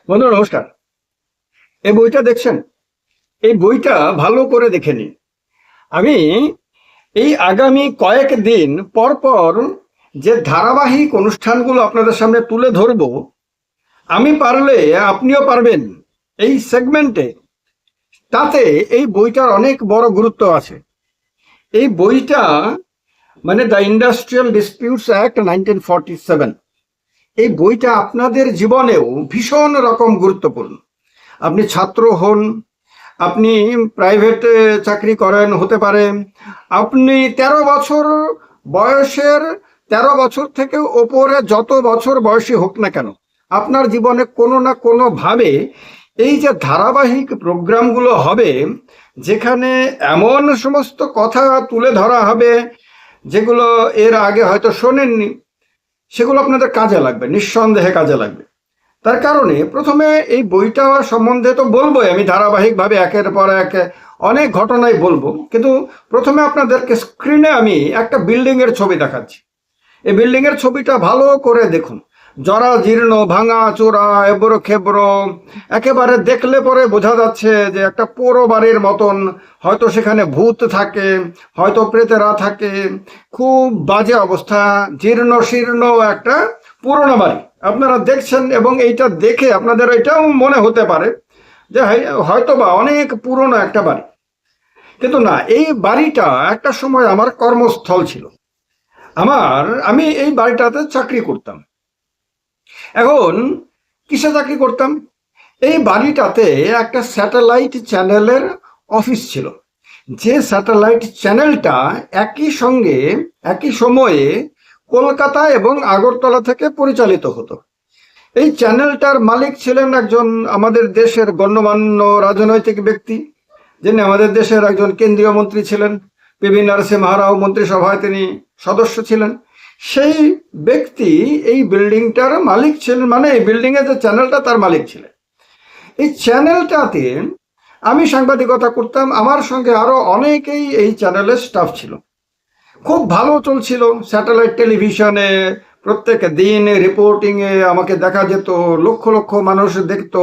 বন্ধু নমস্কার। এই বইটা দেখছেন? এই বইটা ভালো করে দেখে নিন। আমি এই আগামী কয়েকদিন পর পর যে ধারাবাহিক অনুষ্ঠানগুলো আপনাদের সামনে তুলে ধরবো, আমি পারলে আপনিও পারবেন এই সেগমেন্টে। তাতে এই বইটার অনেক বড় গুরুত্ব আছে। এই বইটা মানে দ্য ইন্ডাস্ট্রিয়াল ডিসপিউটস অ্যাক্ট 1947। এই বইটা আপনাদের জীবনেও ভীষণ রকম গুরুত্বপূর্ণ। আপনি ছাত্র হন, আপনি প্রাইভেটে চাকরি করেন, হতে পারে আপনি 13 বছর বয়সের, 13 বছর থেকে ওপরে যত বছর বয়সী হোক না কেন, আপনার জীবনে কোনো না কোনোভাবে এই যে ধারাবাহিক প্রোগ্রামগুলো হবে, যেখানে এমন সমস্ত কথা তুলে ধরা হবে যেগুলো এর আগে হয়তো শোনেননি, সেগুলো আপনাদের কাজে লাগবে, নিঃসন্দেহে কাজে লাগবে। তার কারণে প্রথমে এই বইটা সম্বন্ধে তো বলবোই, আমি ধারাবাহিকভাবে একের পর এক অনেক ঘটনাই বলবো, কিন্তু প্রথমে আপনাদেরকে স্ক্রিনে আমি একটা বিল্ডিংয়ের ছবি দেখাচ্ছি। এই বিল্ডিংয়ের ছবিটা ভালো করে দেখুন। জরা জীর্ণ, ভাঙা চোরা, এবড়ো খেবড়ো, একেবারে দেখলে পরে বোঝা যাচ্ছে যে একটা পোড়ো বাড়ির মতন। হয়তো সেখানে ভূত থাকে, হয়তো প্রেতেরা থাকে। খুব বাজে অবস্থা, জীর্ণ শীর্ণ একটা পুরোনো বাড়ি আপনারা দেখছেন, এবং এইটা দেখে আপনাদের এটাও মনে হতে পারে যে হয়তো বা অনেক পুরনো একটা বাড়ি। কিন্তু না, এই বাড়িটা একটা সময় আমার কর্মস্থল ছিল। আমি এই বাড়িটাতে চাকরি করতাম। এখন কিসে চাকরি করতাম? এই বাড়িটাতে একটা স্যাটেলাইট চ্যানেলের অফিস ছিল, যে স্যাটেলাইট চ্যানেলটা একই সঙ্গে একই সময়ে কলকাতা এবং আগরতলা থেকে পরিচালিত হতো। এই চ্যানেলটার মালিক ছিলেন একজন আমাদের দেশের গণ্যমান্য রাজনৈতিক ব্যক্তি, যিনি আমাদের দেশের একজন কেন্দ্রীয় মন্ত্রী ছিলেন। পিভি নরসিমহা রাও মন্ত্রিসভায় তিনি সদস্য ছিলেন। সেই ব্যক্তি এই বিল্ডিংটার মালিক ছিলেন, মানে এই বিল্ডিংয়ের যে চ্যানেলটা তার মালিক ছিলেন। এই চ্যানেলটাতে আমি সাংবাদিকতা করতাম, আমার সঙ্গে আরো অনেকেই এই চ্যানেলের স্টাফ ছিল। খুব ভালো চলছিল স্যাটেলাইট টেলিভিশনে, প্রত্যেক দিন রিপোর্টিংয়ে আমাকে দেখা যেত, লক্ষ লক্ষ মানুষ দেখত।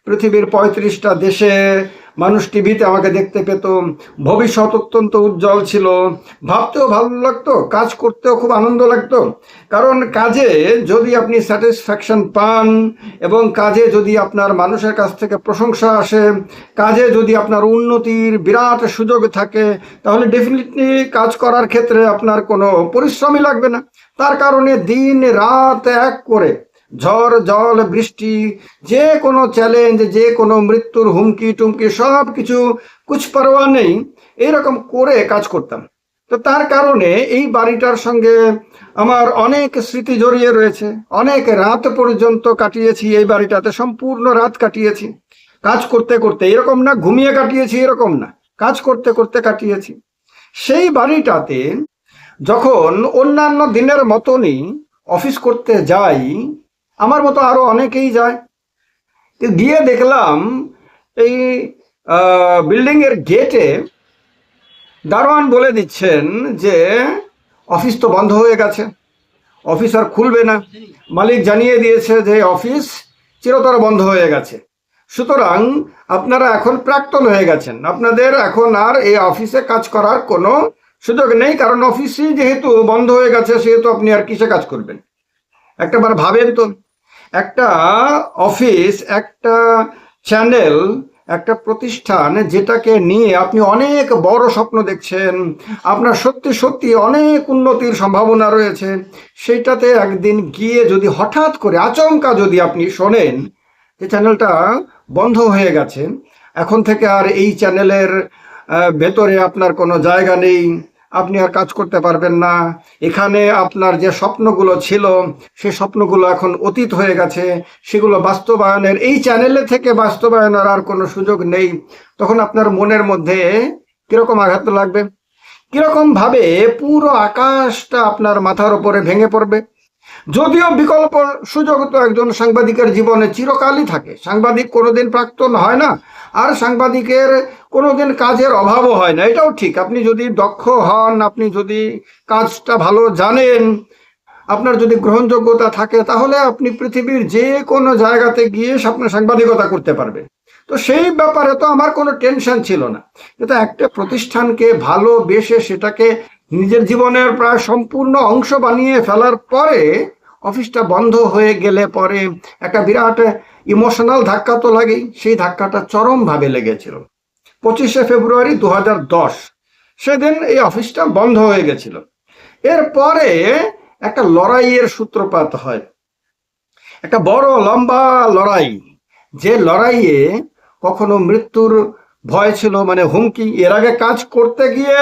পৃথিবীর 35টা দেশে মানুষ টিভিতে আমাকে দেখতে পেত। ভবিষ্যৎ অত্যন্ত উজ্জ্বল ছিল। ভাবতেও ভালো লাগতো, কাজ করতেও খুব আনন্দ লাগতো। কারণ কাজে যদি আপনি স্যাটিসফ্যাকশন পান, এবং কাজে যদি আপনার মানুষের কাছ থেকে প্রশংসা আসে, কাজে যদি আপনার উন্নতির বিরাট সুযোগ থাকে, তাহলে ডেফিনেটলি কাজ করার ক্ষেত্রে আপনার কোনো পরিশ্রমই লাগবে না। তার কারণে দিন রাত এক করে, ঝড় জল বৃষ্টি, যে কোনো চ্যালেঞ্জ, যে কোনো মৃত্যুর হুমকি টুমকি, সব কিছু কুছ পরোয়া নেই, এইরকম করে কাজ করতাম। তো তার কারণে এই বাড়িটার সঙ্গে আমার অনেক স্মৃতি জড়িয়ে রয়েছে। অনেক রাত পর্যন্ত কাটিয়েছি এই বাড়িটাতে, সম্পূর্ণ রাত কাটিয়েছি কাজ করতে করতে। এরকম না ঘুমিয়ে কাটিয়েছি, এরকম না, কাজ করতে করতে কাটিয়েছি। সেই বাড়িটাতে যখন অন্যান্য দিনের মতনই অফিস করতে যাই, আমার মতো আরো অনেকেই যায়, গিয়ে দেখলাম এই বিল্ডিং এর গেটে দারোয়ান বলে দিচ্ছেন যে অফিস তো বন্ধ হয়ে গেছে, অফিস আর খুলবে না। মালিক জানিয়ে দিয়েছে যে অফিস চিরতর বন্ধ হয়ে গেছে। সুতরাং আপনারা এখন প্রাক্তন হয়ে গেছেন, আপনাদের এখন আর এই অফিসে কাজ করার কোনো সুযোগ নেই, কারণ অফিসই যেহেতু বন্ধ হয়ে গেছে, সেহেতু আপনি আর কিসে কাজ করবেন? একটাবার ভাবেন তো, একটা অফিস, একটা চ্যানেল, একটা প্রতিষ্ঠান, যেটাকে নিয়ে আপনি অনেক বড় স্বপ্ন দেখছেন, আপনার সত্যি সত্যি অনেক উন্নতির সম্ভাবনা রয়েছে, সেইটাতে একদিন গিয়ে যদি হঠাৎ করে আচমকা যদি আপনি শোনেন যে চ্যানেলটা বন্ধ হয়ে গেছে, এখন থেকে আর এই চ্যানেলের ভেতরে আপনার কোনো জায়গা নেই, আপনি আর কাজ করতে পারবেন না, এখানে আপনার যে স্বপ্নগুলো ছিল সে স্বপ্নগুলো এখন অতীত হয়ে গেছে, সেগুলো বাস্তবায়নের, এই চ্যানেলে থেকে বাস্তবায়নের আর কোনো সুযোগ নেই, তখন আপনার মনের মধ্যে কিরকম আঘাত লাগবে? কিরকম ভাবে পুরো আকাশটা আপনার মাথার উপরে ভেঙে পড়বে? যদিও বিকল্প সুযোগ তো একজন সাংবাদিকের জীবনে চিরকালই থাকে, সাংবাদিক কোনোদিন প্রাক্তন হয় না, আর সাংবাদিকের কোনোদিন কাজের অভাবও হয় না, এটাও ঠিক। আপনি যদি দক্ষ হন, আপনি যদি কাজটা ভালো জানেন, আপনার যদি গ্রহণযোগ্যতা থাকে তাহলে আপনি পৃথিবীর যে কোনো জায়গাতে গিয়ে আপনার সাংবাদিকতা করতে পারবেন। তো সেই ব্যাপারে তো আমার কোনো টেনশন ছিল না। কিন্তু একটা প্রতিষ্ঠানকে ভালোবেসে সেটাকে নিজের জীবনের প্রায় সম্পূর্ণ অংশ বানিয়ে ফেলার পরে অফিসটা বন্ধ হয়ে গেলে পরে একটা বিরাট ইমোশনাল ধাক্কা তো লাগেই। সেই ধাক্কাটা চরমভাবে লেগেছিল 25শে ফেব্রুয়ারি 2010, সেদিন এই অফিসটা বন্ধ হয়ে গেছিল। এরপরে একটা লড়াইয়ের সূত্রপাত হয়, একটা বড় লম্বা লড়াই, যে লড়াইয়ে কখনো মৃত্যুর ভয় ছিল, মানে হুমকি। এর আগে কাজ করতে গিয়ে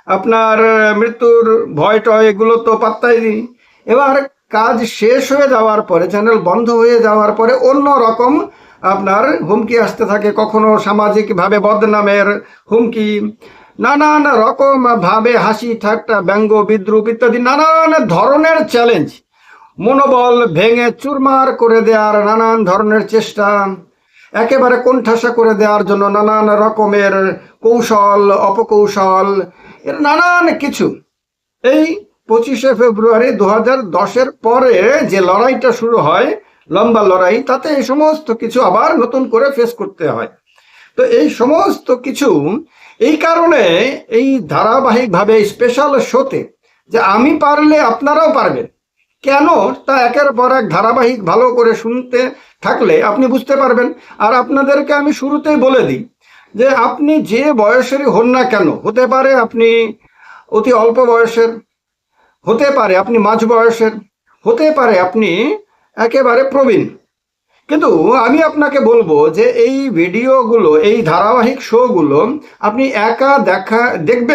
আপনার মৃত্যুর ভয় টয় এগুলো তো পাত্তাই দিই। এবার কাজ শেষ হয়ে যাওয়ার পরে, চ্যানেল বন্ধ হয়ে যাওয়ার পরে অন্য রকম আপনার হুমকি আসতে থাকে। কখনো সামাজিকভাবে বদনামের হুমকি, নানান রকম ভাবে হাসি ঠাট্টা ব্যঙ্গ বিদ্রুপ ইত্যাদি নানান ধরনের চ্যালেঞ্জ, মনোবল ভেঙে চুরমার করে দেওয়ার নানান ধরনের চেষ্টা, একেবারে কোণঠাসা করে দেওয়ার জন্য নানান রকমের কৌশল অপকৌশল, এর নানান কিছু। এই 25শে ফেব্রুয়ারি 2010-এর পরে যে লড়াইটা শুরু হয়, লম্বা লড়াই, তাতে এই সমস্ত কিছু আবার নতুন করে ফেস করতে হয়। তো এই সমস্ত কিছু এই কারণে এই ধারাবাহিকভাবে স্পেশাল শোতে যে আমি পারলে আপনারাও পারবেন কেন, তা একের পর এক ধারাবাহিক ভালো করে শুনতে থাকলে আপনি বুঝতে পারবেন। আর আপনাদেরকে আমি শুরুতেই বলে দিই যে আপনি যে বয়সেরই হন না কেন, হতে পারে আপনি অতি অল্প বয়সের, হতে পারে আপনি মাঝ বয়সের, হতে পারে আপনি একেবারে প্রবীণ, কিন্তু আমি আপনাকে বলবো যে এই ভিডিওগুলো, এই ধারাবাহিক শোগুলো আপনি একা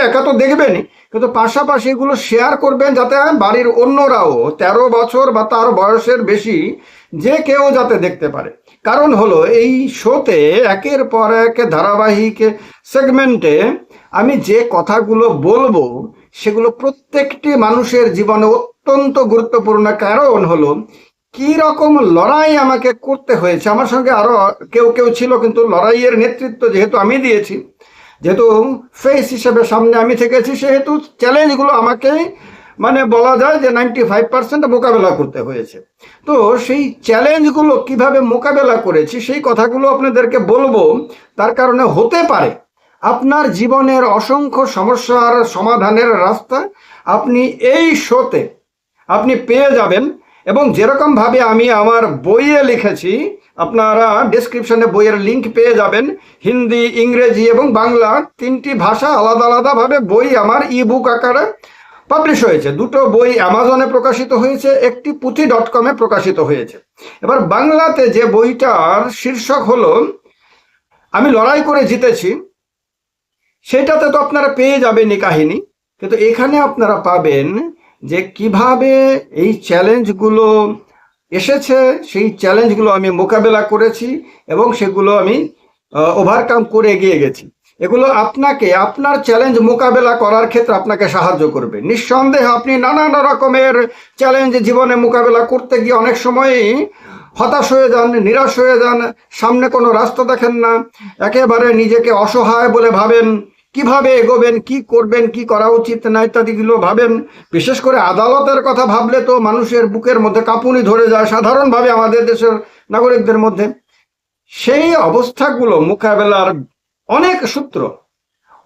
একা তো দেখবেনই, কিন্তু পাশাপাশি এগুলো শেয়ার করবেন যাতে বাড়ির অন্যরাও 13 বছর বা তার বয়সের বেশি যে কেউ যাতে দেখতে পারে। কারণ হলো এই শোতে একের পর এক ধারাবাহিক সেগমেন্টে আমি যে কথাগুলো বলবো সেগুলো প্রত্যেকটি মানুষের জীবনে অত্যন্ত গুরুত্বপূর্ণ। কারণ হলো কি রকম লড়াই আমাকে করতে হয়েছে, আমার সঙ্গে আরো কেউ কেউ ছিল, কিন্তু লড়াইয়ের নেতৃত্ব যেহেতু আমি দিয়েছি, যেহেতু ফেস হিসেবে সামনে আমি থেকেছি, সেহেতু চ্যালেঞ্জগুলো আমাকে মানে বলা যায় যে 95% মোকাবেলা করতে হয়েছে। তো সেই চ্যালেঞ্জগুলো কিভাবে মোকাবেলা করেছি সেই কথাগুলো আপনাদেরকে বলবো। তার কারণে হতে পারে আপনার জীবনের অসংখ্য সমস্যার সমাধানের রাস্তা আপনি এই শোতে আপনি পেয়ে যাবেন। এবং যেরকমভাবে আমি আমার বইয়ে লিখেছি, আপনারা ডেসক্রিপশনে বইয়ের লিঙ্ক পেয়ে যাবেন। হিন্দি, ইংরেজি এবং বাংলা 3টি ভাষা আলাদা আলাদাভাবে বই আমার ইবুক আকারে পাবলিশ হয়েছে। 2টো বই অ্যামাজনে প্রকাশিত হয়েছে, একটি পুঁথি.com-এ প্রকাশিত হয়েছে। এবার বাংলাতে যে বইটার শীর্ষক হলো আমি লড়াই করে জিতেছি, সেটাতে তো আপনারা পেয়ে যাবেনই কাহিনী, কিন্তু এখানে আপনারা পাবেন যে কিভাবে এই চ্যালেঞ্জগুলো এসেছে, সেই চ্যালেঞ্জগুলো আমি মোকাবেলা করেছি এবং সেগুলো আমি ওভারকাম করে এগিয়ে গেছি। এগুলো আপনাকে আপনার চ্যালেঞ্জ মোকাবেলা করার ক্ষেত্রে আপনাকে সাহায্য করবে। নিঃসন্দেহে আপনি নানান রকমের চ্যালেঞ্জ জীবনে মোকাবেলা করতে গিয়ে অনেক সময়ই হতাশ হয়ে যান, নিরাশ হয়ে যান, সামনে কোনো রাস্তা দেখেন না, একেবারে নিজেকে অসহায় বলে ভাবেন, কিভাবে এগোবেন, কি করবেন, কি করা উচিত না ইত্যাদিগুলো ভাবেন। বিশেষ করে আদালতের কথা ভাবলে তো মানুষের বুকের মধ্যে কাঁপুনি ধরে যায়, সাধারণভাবে আমাদের দেশের নাগরিকদের মধ্যে। সেই অবস্থাগুলো মোকাবেলার অনেক সূত্র,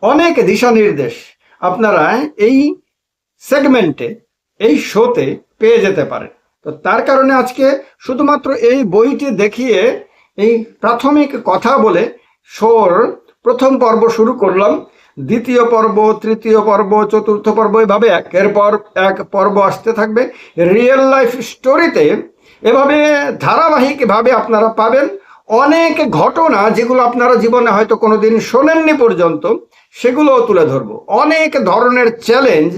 অনেক দিশা নির্দেশ আপনারা এই সেগমেন্টে, এই শোতে পেয়ে যেতে পারেন। তো তার কারণে আজকে শুধুমাত্র এই বইটি দেখিয়ে, এই প্রাথমিক কথা বলে শোর প্রথম পর্ব শুরু করলাম। দ্বিতীয় পর্ব, তৃতীয় পর্ব, চতুর্থ পর্ব, এভাবে একের পর এক পর্ব আসতে থাকবে। রিয়েল লাইফ স্টোরিতে এভাবে ধারাবাহিকভাবে আপনারা পাবেন অনেক ঘটনা যেগুলো আপনারা জীবনে হয়তো কোনোদিন শোনেননি পর্যন্ত, সেগুলোও তুলে ধরবো। অনেক ধরনের চ্যালেঞ্জ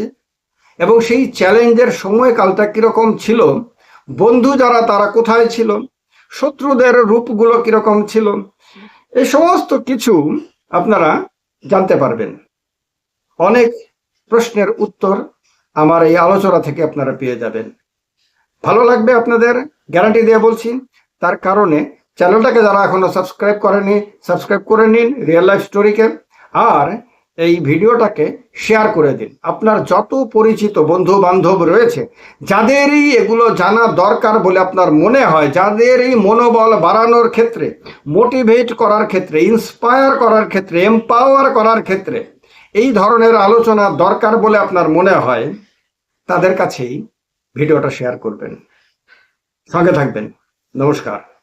এবং সেই চ্যালেঞ্জের সময়কালটা কীরকম ছিল, বন্ধু যারা তারা কোথায় ছিল, শত্রুদের রূপগুলো কীরকম ছিল, এই সমস্ত কিছু আপনারা জানতে পারবেন। অনেক প্রশ্নের উত্তর আমার এই আলোচনা থেকে আপনারা পেয়ে যাবেন। ভালো লাগবে আপনাদের, গ্যারান্টি দিয়ে বলছি। তার কারণে চ্যানেলটাকে যারা এখনো সাবস্ক্রাইব করেনি, সাবস্ক্রাইব করে নিন রিয়েল লাইফ স্টোরিকে। আর এই ভিডিওটাকে শেয়ার করে দিন। আপনার যত পরিচিত বন্ধু বান্ধব রয়েছে, যাদেরই এগুলো জানা দরকার বলে আপনার মনে হয়, যাদেরই মনোবল বাড়ানোর ক্ষেত্রে, মোটিভেট করার ক্ষেত্রে, ইন্সপায়ার করার ক্ষেত্রে, এম্পাওয়ার করার ক্ষেত্রে এই ধরনের আলোচনা দরকার বলে আপনার মনে হয়, তাদের কাছেই ভিডিওটা শেয়ার করবেন। সঙ্গে থাকবেন। নমস্কার।